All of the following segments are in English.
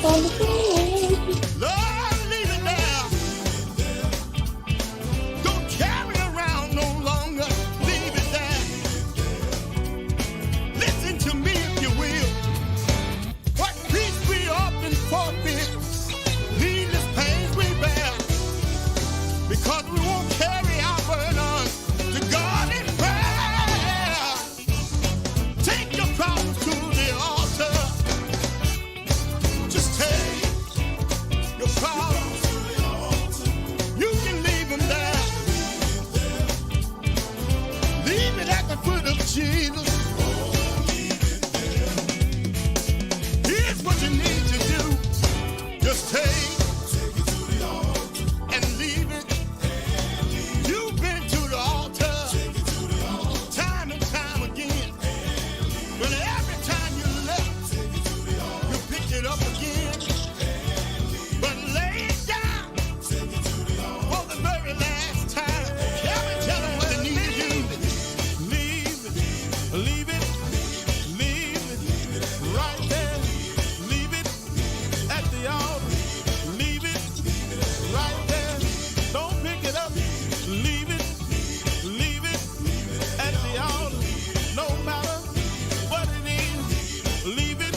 Lord, leave it there. Don't carry around no longer. Leave it there. Listen to me if you will. What peace we often forfeit, needless pains we bear, because we won't carry our burden to God in prayer. Take your problems to the altar. Just take your problems. You can leave them there. Leave it at the foot of Jesus. Here's what you need to do. Just take it to the altar and leave it. You've been to the altar time and time again. But every time you left, you picked it up again. But lay it down for the very last time. Tell them what they need to do. Leave it, leave it, leave it right there. Leave it at the altar. Leave it right there. Don't pick it up. Leave it at the altar. No matter what it is, leave it.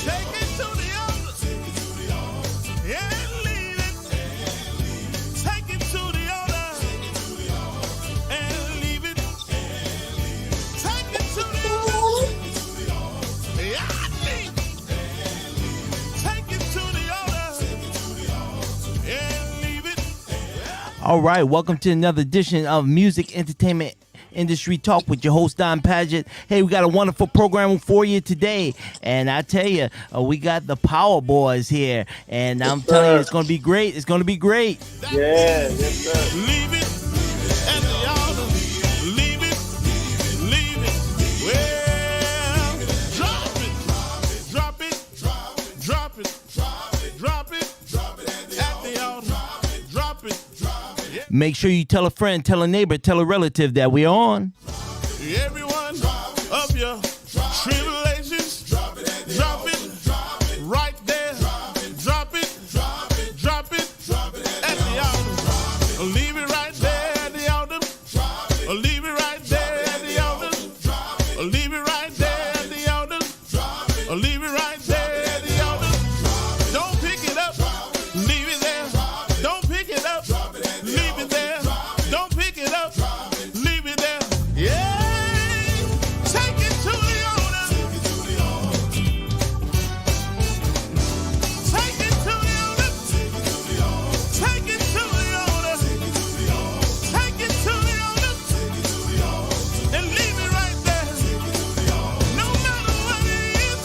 Take it to the altar. And leave it. Take it to the altar. And leave it. Take it to the altar. Yeah, leave it. Take it to the altar. And leave it. All right, welcome to another edition of Music Entertainment Industry Talk with your host Don Padgett. Hey, we got a wonderful program for you today, and I tell you, we got the Powell boys here, and I'm telling you, it's going to be great. It's going to be great. Yeah, yes, sir. Leave it at the altar. Leave it. Well, drop it at the altar. Drop it. Yeah. Make sure you tell a friend, tell a neighbor, tell a relative that we're on. Every one of your tribulations, drop it right there. Drop it at the altar. Leave it right there at the altar. Leave it right there at the altar. Leave it right there at the altar. Leave it right there at the altar. Don't pick it up. Leave it there. Don't pick it up. Leave it there. Don't pick it up. Leave it there. Yeah. Take it to the altar. Take it to the altar. Take it to the altar. Take it to the altar. And leave it right there. No matter what it is.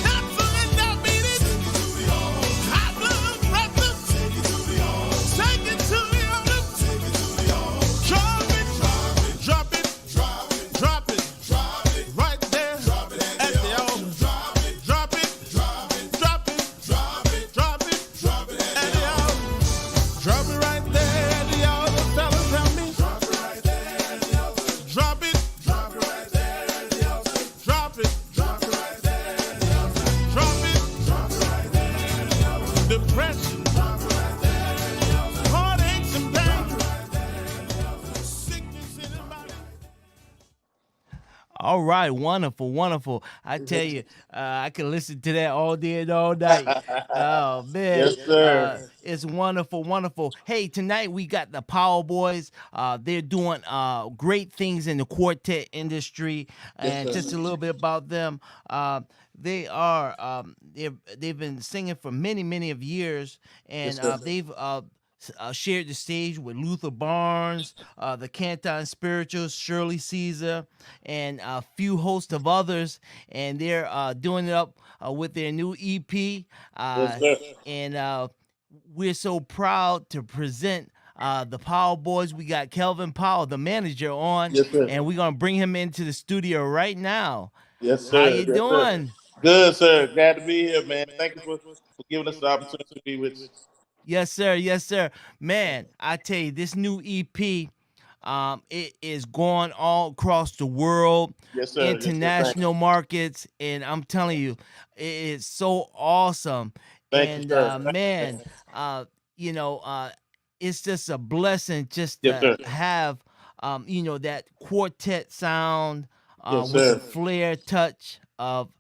Cancel and diabetes. High blood pressure. Take it to the altar. Drop it right there at the altar. Drop it at the altar. Drop it right there at the altar, fellas, help me. Drop it right there at the altar. Drop it right there at the altar. Drop it right there at the altar. Drop it right there at the altar. Depression. Drop it right there at the altar. Heartaches and pain. Sickness in the body. All right, wonderful. I tell you, I can listen to that all day and all night. Oh, man. Yes, sir. It's wonderful. Hey, tonight we got the Powell boys. They're doing great things in the quartet industry. And sir. just a little bit about them. They are, they've been singing for many of years. And Yes, sir. they've shared the stage with Luther Barnes, the Canton Spirituals, Shirley Caesar, and a few hosts of others. And they're doing it up with their new EP. Yes, sir. And we're so proud to present the Powell boys. We got Kelvin Powell, the manager, on. Yes, sir. And we're going to bring him into the studio right now. Yes, sir. How you Yes, sir. doing? Good, sir. Glad to be here, man. Thank you for giving us the opportunity to be with you. Yes, sir. Man, I tell you, this new EP, It is going all across the world, Yes, sir. Yes, sir. international markets, and I'm telling you, it is so awesome. Thank you, And sir. man, uh, you know, it's just a blessing just Yes, to sir. have, that quartet sound Yes, with the sir. flair touch of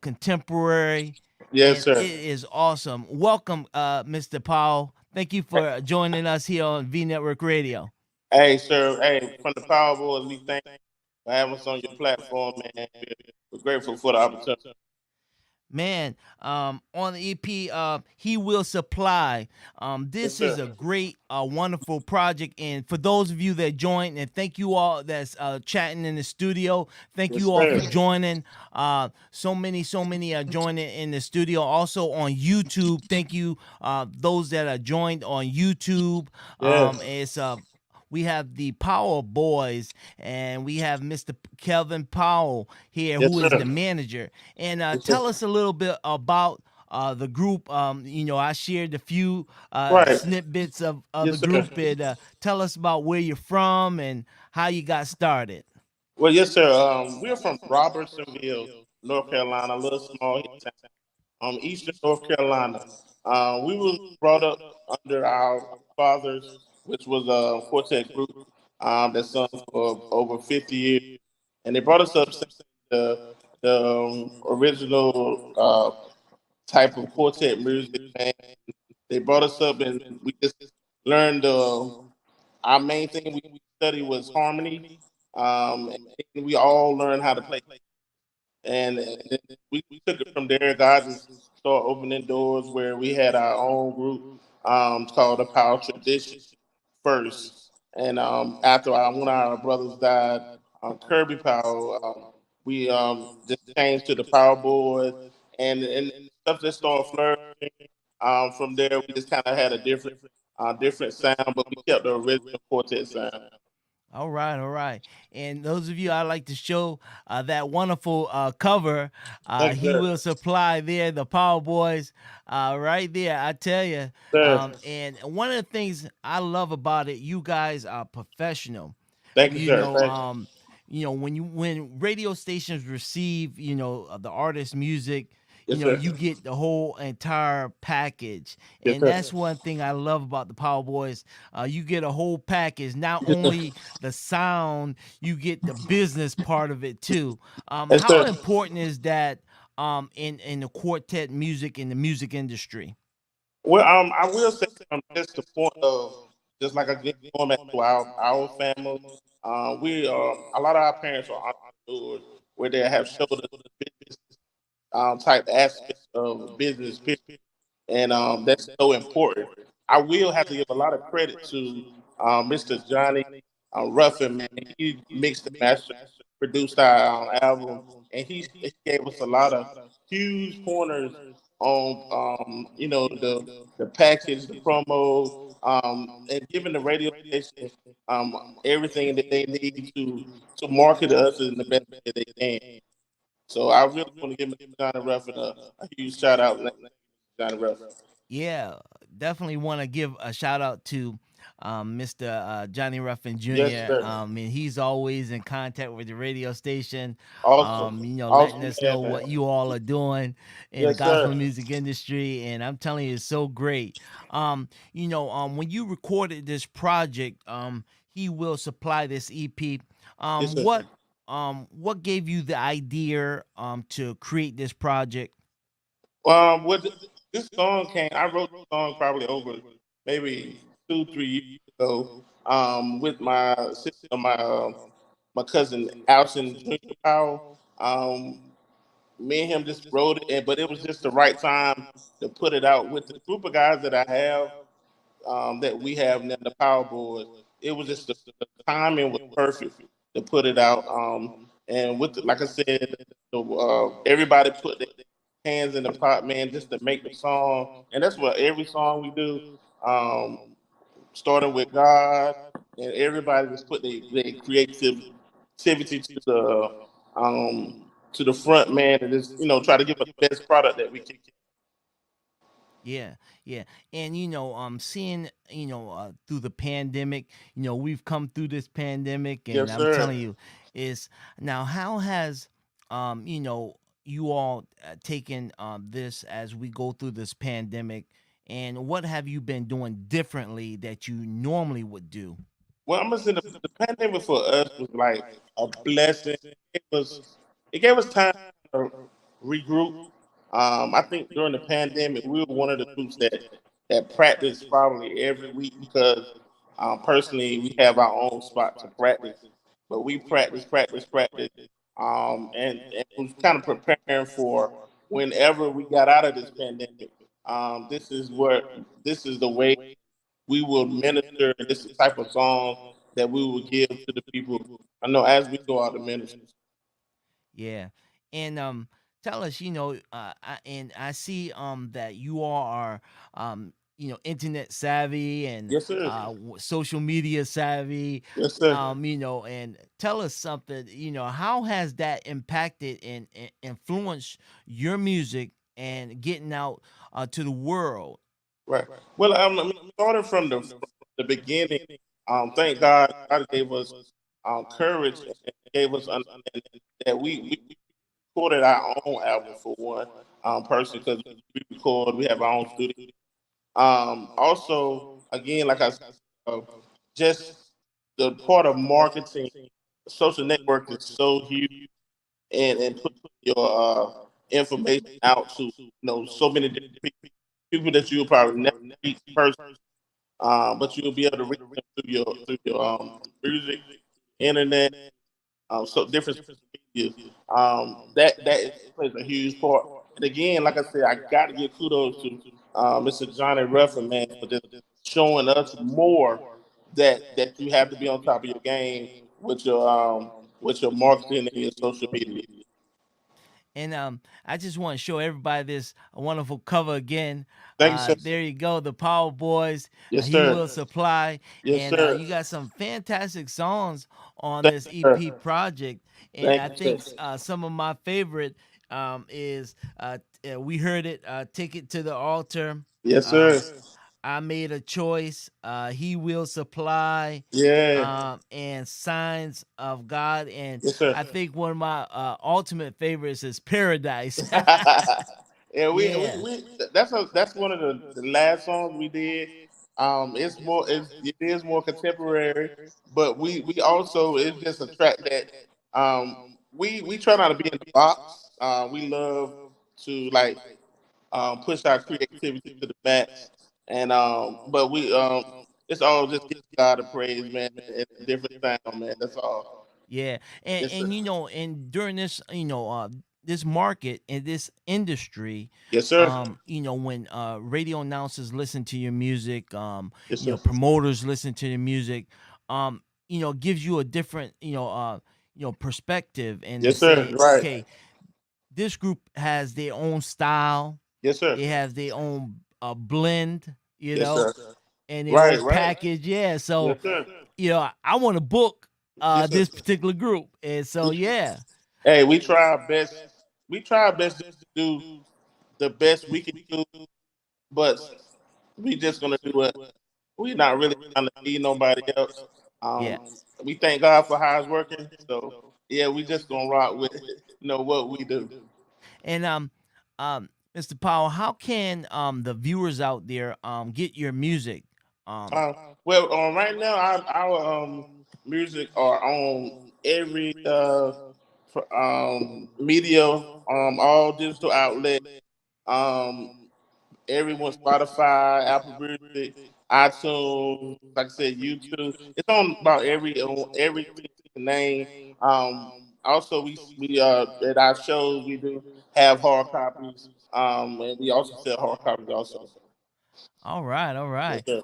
contemporary, Yes, and sir. it is awesome. Welcome, Mr. Powell. Thank you for joining us here on V Network Radio. Hey, sir. Hey, from the Power Boys, we thank you for having us on your platform, man. We're grateful for the opportunity. Man, on the EP, he will supply. Yes, This is sir. a great, wonderful project, and for those of you that joined, and thank you all that's chatting in the studio. Thank Yes, you all sir. for joining. So many are joining in the studio. Also on YouTube, thank you, those that are joined on YouTube. Yes. It's We have the Power Boys, and we have Mr. Kelvin Powell here, Yes, who is the sir. manager. And Yes, sir. tell us a little bit about the group. I shared a few Right. snippets of the Yes, sir. group, and tell us about where you're from and how you got started. Well, yes, sir. We're from Robertsonville, North Carolina, a little small hill town, eastern North Carolina. We were brought up under our fathers, which was a quartet group that sung for over 50 years, and they brought us up singing the original type of quartet music. Man, they brought us up, and we just learned. Our main thing we studied was harmony, and we all learned how to play, and we took it from there. God just started opening doors where we had our own group called the Power Tradition first. And after one of our brothers died, Kirby Powell, we just changed to the Power Boys, and stuff just started flourishing. From there, we just kind of had a different sound, but we kept the original quartet sound. All right, all right. And those of you, I'd like to show that wonderful cover. Thank you, He sir. will supply there, the Power Boys, right there. I tell you. Sir. And one of the things I love about it, you guys are professional. Thank you, You sir. know, Thank you. um, when radio stations receive, the artist's music, Yes, sir. you get the whole entire package, Yes, and sir. that's one thing I love about the Power Boys. You get a whole package, not Yes, sir. only the sound, you get the business part of it too. Yes, How sir. important is that in the quartet music in the music industry? Well, I will say just the point of just like again going back to our family, we a lot of our parents are entrepreneurs where they have showed us business type aspects of business, period. And that's so important. I will have to give a lot of credit to Mr. Johnny Ruffin, man. He mixed and mastered, produced our album, and he gave us a lot of huge pointers on the package, the promo, and giving the radio station everything that they need to market us in the best way they can. So I really want to give Mr. Johnny Ruffin a huge shout out, Johnny Ruffin. Yeah, definitely want to give a shout out to Mr. Johnny Ruffin Yes, Jr. sir. And he's always in contact with the radio station, Awesome. letting Awesome us know man, what man. you all are doing in the Yes, sir. gospel music industry. And I'm telling you, it's so great. When you recorded this project, he will supply this EP. Yes, sir. What gave you the idea to create this project? With this song came, I wrote the song probably over maybe 2, 3 years ago. With my sister, my cousin Alson Junior Powell. Me and him just wrote it, but it was just the right time to put it out with the group of guys that I have. That we have now, the Power Board. It was just the timing was perfect to put it out. And with like I said, everybody put their hands in the pot, man, just to make the song. And that's what every song we do, starting with God, and everybody just put their creativity to the front, man, and just try to give us the best product that we can. Yeah, yeah, and seeing through the pandemic, we've come through this pandemic, and Yes, I'm sir. telling you, is now how has you all taken this as we go through this pandemic, and what have you been doing differently that you normally would do? Well, I'm gonna say the pandemic for us was like a blessing. It gave us time to regroup. I think during the pandemic, we were one of the groups that practiced probably every week because personally we have our own spot to practice, but we practice, and was kind of preparing for whenever we got out of this pandemic. This is the way we will minister, and this is the type of song that we will give to the people. I know as we go out to minister. Yeah, and tell us, and I see that you all are internet savvy and Yes, sir. social media savvy, Yes, sir. and tell us something. How has that impacted and influenced your music and getting out to the world? Right. Well, starting from the beginning. Thank God, God gave us courage and gave us understanding that we recorded our own album for one person because we have our own studio. Also, again, like I said, just the part of marketing, social network is so huge, and put your information out to so many different people that you'll probably never meet in person, but you'll be able to reach them through your music, internet, so different social media. Plays a huge part. And again, like I said, I got to give kudos to Mr. Johnny Ruffin, man, for just showing us more that you have to be on top of your game with your marketing and your social media. And I just want to show everybody this wonderful cover again. Thank you, sir. There you go, the Power Boys. Yes, He sir. will supply, Yes, and sir. you got some fantastic songs on Thank this you, EP sir. project. And Thank I you, think sir. some of my favorite is we heard it, "Take It to the Altar." Yes, Um, sir. I made a choice. He will supply, Yeah. and signs of God. And Yes, sir. I think one of my ultimate favorites is Paradise. Yeah, Yeah, that's one of the last songs we did. It is more contemporary, but we also it's just a track that we try not to be in the box. We love to like push our creativity to the max, and but we it's all just give God a praise, man, and a different sound, man. That's all. yeah, and Yes, sir. and during this this market and this industry, Yes, sir. when radio announcers listen to your music, Yes, sir. promoters listen to the music, gives you a different perspective, and to Yes, sir. say, Right. okay, this group has their own style, Yes, sir. they have their own blend, Yes, sir. and their Right, own right. package. Yeah, Yes, so sir. I want to book Yes, sir. this particular group, and so yeah, Hey, we try our best. We try our best just to do the best we can do, but we just gonna do it. We're not really trying to be nobody else. yeah. We thank God for how it's working. So yeah, we just gonna rock with what we do. And Mr. Powell, how can the viewers out there get your music? Um, Uh, well, right now our music are on every media, all digital outlet, um, everyone, Spotify, Apple Music, iTunes, like I said, YouTube. It's on everything you can name. Also, we at our shows we do have hard copies, and we also sell hard copies also. all right, all Yes, right. sir.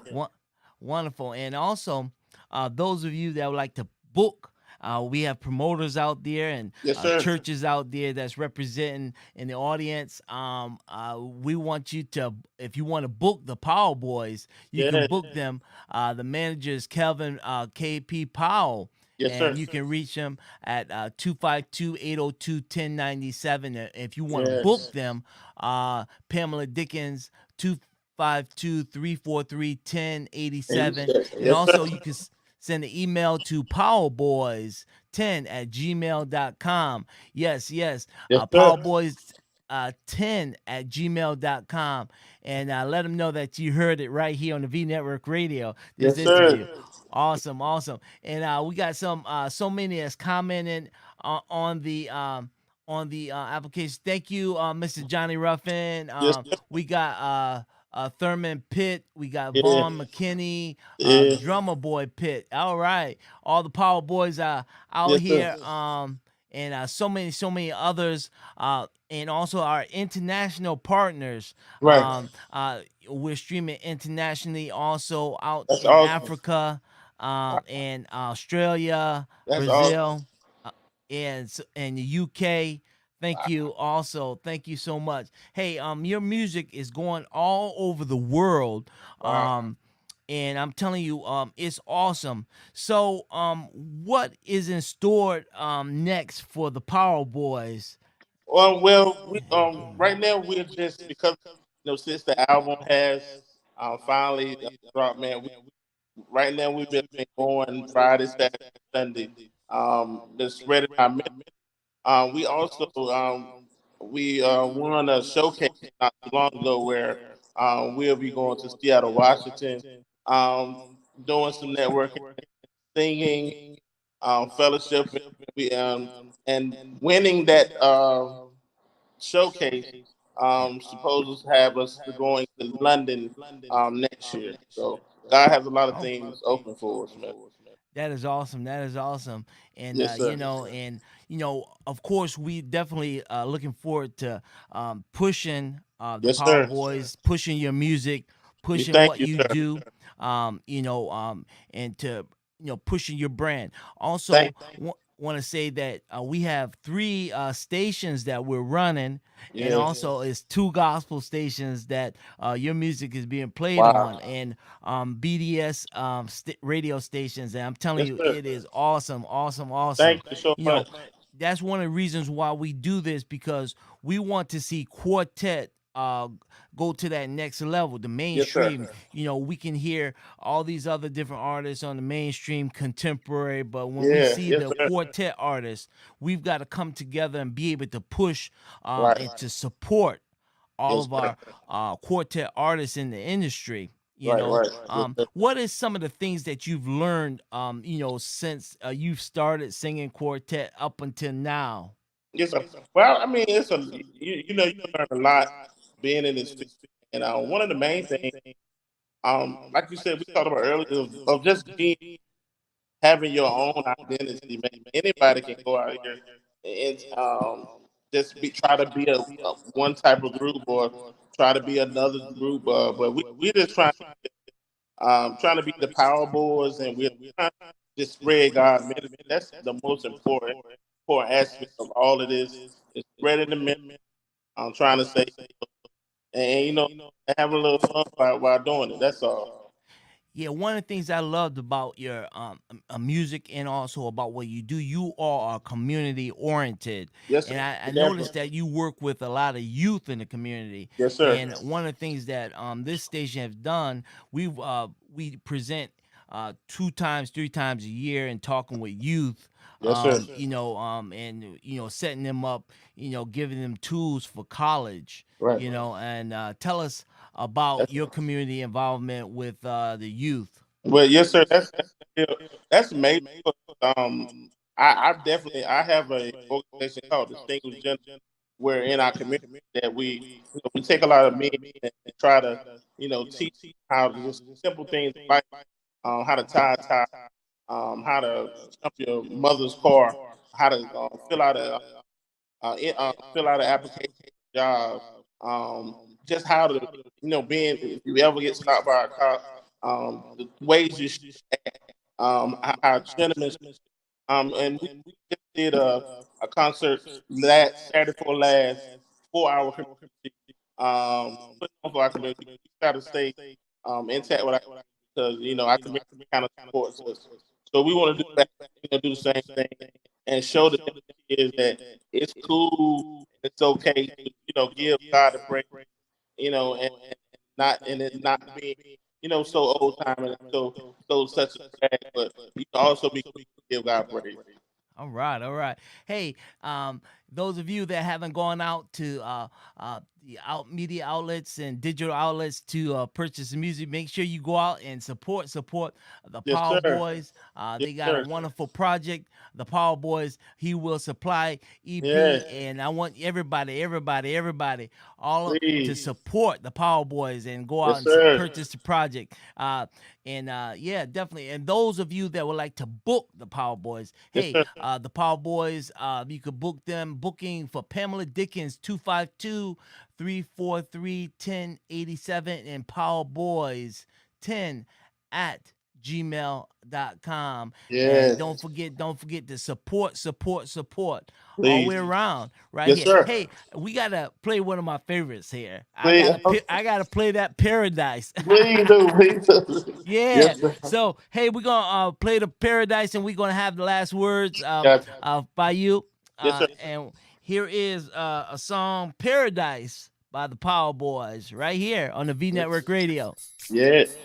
Wonderful. And also, those of you that would like to book, we have promoters out there and Yes, sir. churches out there that's representing in the audience. We want you to, if you want to book the Powell Boys, you can Yeah. book them. The manager is Kelvin KP Powell. Yes, sir. And you can reach them at 252-802-1097. If you want to book Yes. them, Pamela Dickens, 252-343-1087. And Yes, sir. also you can send an email to powerboys10 at gmail.com. Yes, yes. Yes, sir. Powerboys 10 at gmail.com, and let them know that you heard it right here on the V Network Radio, this Yes, interview. sir. Awesome, awesome. And we got so many that's commenting on the application. Thank you, Mr. Johnny Ruffin. Yes, sir. We got Thurman Pitt. We got Yeah. Vaughn McKinney, Yeah. Drummer Boy Pitt. All right, all the Power Boys are out Yes, sir. here. And so many others, and also our international partners. Right. We're streaming internationally, also out That's in awesome. Africa, and Australia, That's awesome. Brazil, and the UK. Thank you. Also, thank you so much. Hey, your music is going all over the world. Wow. And I'm telling you, it's awesome. So, what is in store next for the Power Boys? Well, we right now we're just because since the album has finally dropped, man. Right now we've been going Friday, Saturday, Sunday. Just spreading our message. We also we won a showcase not too long ago where we'll be going to Seattle, Washington, um, doing some networking, singing, fellowship, and winning that showcase. Supposed to have us going to London next year. So God has a lot of things open for us, man. That is awesome. That is awesome. And Yes, sir. of course, we definitely looking forward to pushing the Yes, Power sir. Boys, pushing your music, We pushing thank what you, you sir. do, and to pushing your brand. Thank. Also, want to say that we have three stations that we're running, and Yeah. also it's two gospel stations that your music is being played Wow. on, and BDS radio stations. And I'm telling Yes, you, sir. it is awesome, awesome, awesome. Thank you so You know, much. that's one of the reasons why we do this, because we want to see quartet go to that next level, the Yes, sir. mainstream. We can hear all these other different artists on the mainstream contemporary, but when we Yeah. see Yes, the sir. quartet artists, we've got to come together and be able to push Right. and to support all Yes, of sir. our quartet artists in the industry. Right. Right. Yes, sir. What is some of the things that you've learned, since you've started singing quartet up until now? Yes, sir. Well, I mean, it's a you learn a lot being in this field, and one of the main things, like you said, we talked about earlier, of just being having your own identity. Man, anybody can go out here and just try to be a one type of group or try to be another group. But we just trying to be the power boys, and we're trying to just spread God ministry. That's the most important aspect of all of this is spreading the ministry. I'm trying to say, and having a little fun while doing it. That's all. Yeah, one of the things I loved about your music, and also about what you do, you are community oriented, Yes, sir. and I Definitely. noticed that you work with a lot of youth in the community. Yes, sir. And one of the things that this station has done, we present 2 times, 3 times a year, and talking with youth. Yes, sir. And setting them up, giving them tools for college. Right. And tell us about That's, your community involvement with the youth. well, yes, sir. That's amazing. I've definitely I have a organization called Distinguished Gentlemen, where in our community that we take a lot of men and try to teach how to just simple things like how to tie a tie, how to jump your mother's car, how to fill out an application job, just how to being if you ever get stopped by a cop, the ways you should act, how gentlemen and we just did a concert last Saturday for last 4 hour community. Put on for our community. We got to stay intact with our, because our community kind of supports us. So we want to do that, do the same thing and show the kids that it's cool, it's okay to give God a break, and not and it not being so old time and so such a drag, but you can also be cool to give God praise. All right, all right. Hey, those of you that haven't gone out to the media outlets and digital outlets to purchase the music, make sure you go out and support the Yes, Power sir. Boys. Yes, They got a sir. wonderful project. The Power Boys, He Will Supply EP, Yes, and I want everybody, to please. support the Power Boys and go out Yes, and sir. purchase the project. And yeah, definitely. And those of you that would like to book the Power Boys, Yes, hey, sir. the Power Boys, you could book them. Booking for Pamela Dickens, 252-343-1087, and Power Boys 10 at gmail.com. And Yes, don't forget to support all the way please. around right Yes, here. sir. Hey, we gotta play one of my favorites here. Please, I gotta play that Paradise. please do. Please do. Yeah. Yes, sir. So hey, we're gonna play the Paradise, and we're gonna have the last words Gotcha. by you. Yes, sir. And here is a song, Paradise, by the Power Boys, right here on the V Network Radio. Yes.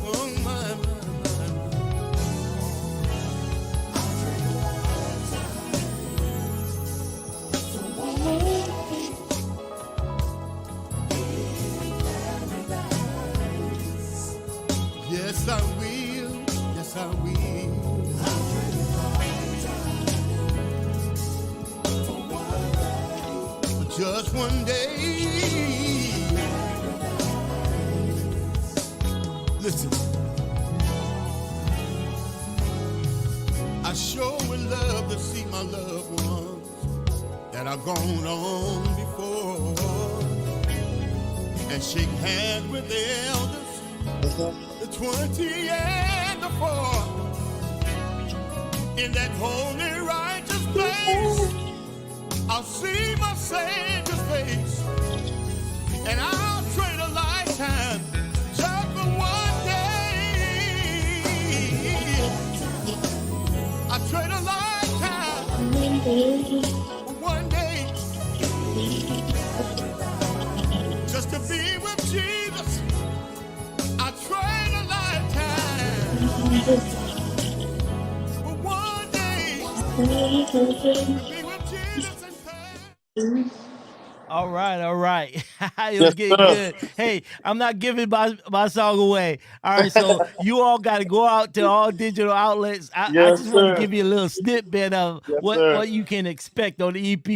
Oh, my, yes, I will. Yes, I will. Just one day. Listen, I sure would love to see my loved ones that are gone on before and shake hands with the elders, the 20 and the 4, in that holy righteous place. I'll see my Savior's face, and I'll trade a lifetime just for one day. I trade a lifetime for one day, just to be with Jesus. I trade a lifetime for one day, to be with Jesus and pay. All right, all right. It was Yes, getting sir. good. Hey, I'm not giving my song away. All right, so you all got to go out to all digital outlets. I Yes, just want to sir. give you a little snippet of Yes, what sir. you can expect on the EP.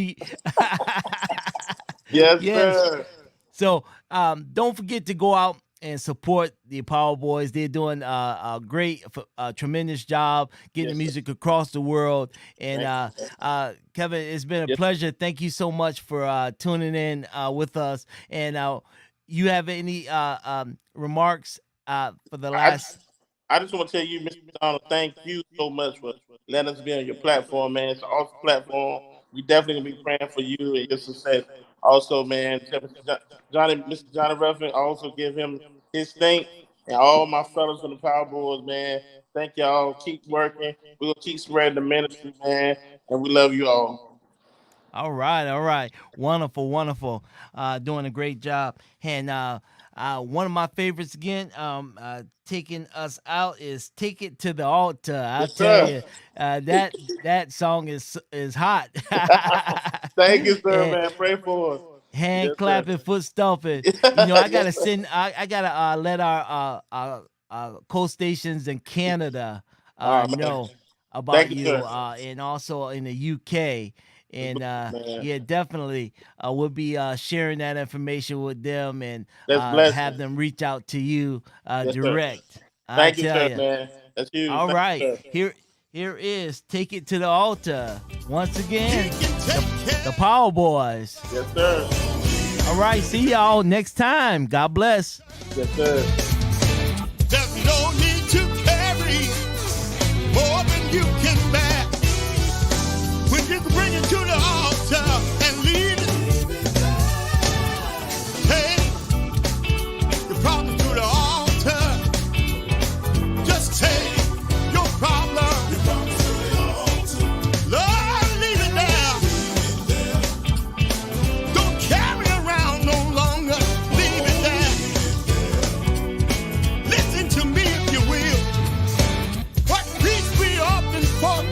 Yes, Yes. sir. So don't forget to go out and support the Power Boys. They're doing a great, tremendous job getting Yes, the sir. music across the world. And Thank you. Kevin, it's been a Yes. pleasure. Thank you so much for tuning in with us. And you have any remarks for the I, last? I just want to tell you, Mr. Donald, thank you so much for letting us be on your platform, man. It's an awesome platform. We definitely gonna be praying for you and your success. Also, man, tell Mr. Johnny Ruffin, also give him his thank, and all my fellows from the Power Boys, man. Thank y'all. Keep working. We're gonna keep spreading the ministry, man, and we love you all. All right, all right. Wonderful, wonderful. Doing a great job. And one of my favorites again, taking us out is "Take It to the Altar." I'll Yes, tell sir. you, that song is hot. Thank you, sir, And man. Pray for us. hand Yes, sir. clapping, foot stomping. You know, I gotta Yes, sir. send. I gotta let our co-stations in Canada Oh, man. know about Thank you, you, sir. and also in the UK. and Man. yeah, definitely, we'll be sharing that information with them and That's blessed. have them reach out to you Yes, sir. direct. I Thank you, tell sir, you. man. That's huge. All Thank right, you, sir. here is Take It to the Altar once again. He can take care. The Powell Boys. Yes, sir. All right, see y'all next time. God bless. Yes, sir. There's no need to carry more than you can bear. When you bring it to the altar and leave it, take your problem to the altar. Just take your problem. Lord, leave it there. Don't carry around no longer. Leave it there. Listen to me if you will. What peace we often fought